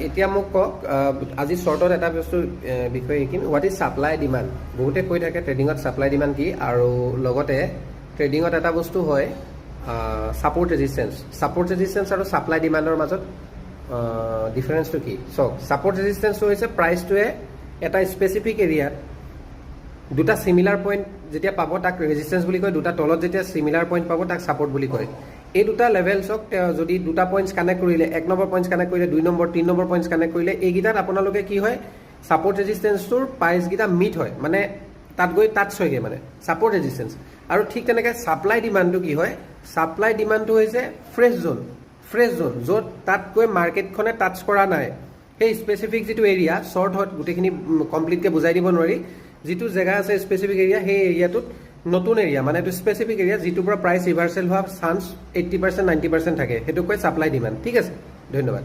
এতিয়া মোক কওক আজি শ্বৰ্টত এটা বস্তু বিষয়ে শিকিম হোৱাট ইজ ছাপ্লাই ডিমাণ্ড বহুতে কৈ থাকে ট্ৰেডিঙত ছাপ্লাই ডিমাণ্ড কি আৰু লগতে ট্ৰেডিঙত এটা বস্তু হয় ছাপৰ্ট ৰেজিষ্টেঞ্চ আৰু ছাপ্লাই ডিমাণ্ডৰ মাজত ডিফাৰেঞ্চটো কি চাওক ছাপৰ্ট ৰেজিষ্টেঞ্চটো হৈছে প্ৰাইচটোৱে এটা স্পেচিফিক এৰিয়াত দুটা চিমিলাৰ পইণ্ট যেতিয়া পাব তাক ৰেজিষ্টেঞ্চ বুলি কয় দুটা তলত যেতিয়া চিমিলাৰ পইণ্ট পাব তাক ছাপৰ্ট বুলি কয় এই দুটা লেভেলছক যদি দুটা পইণ্টছ কানেক্ট কৰিলে 1 নম্বৰ পইণ্টছ কানেক্ট কৰিলে 2 নম্বৰ 3 নম্বৰ পইণ্টছ কানেক্ট কৰিলে এইকেইটাত আপোনালোকে কি হয় ছাপৰ্ট ৰেজিষ্টেঞ্চটোৰ প্ৰাইচকেইটা মিট হয় মানে তাত গৈ টাচ হয়গৈ মানে ছাপৰ্ট ৰেজিষ্টেঞ্চ আৰু ঠিক তেনেকৈ ছাপ্লাই ডিমাণ্ডটো কি হয় ছাপ্লাই ডিমাণ্ডটো হৈছে ফ্ৰেছ জ'ন য'ত তাত গৈ মাৰ্কেটখনে টাচ কৰা নাই সেই স্পেচিফিক যিটো এৰিয়া শ্বৰ্ট হয় গোটেইখিনি কমপ্লিটকৈ বুজাই দিব নোৱাৰি যিটো জেগা আছে স্পেচিফিক এৰিয়া সেই এৰিয়াটোত নতুন এৰিয়া মানে এইটো স্পেচিফিক এৰিয়া যিটোৰ পৰা প্ৰাইচ ৰিভাৰ্চেল হোৱা চান্স 80% 90% থাকে সেইটোক কয় ছাপ্লাই ডিমাণ্ড ঠিক আছে ধন্যবাদ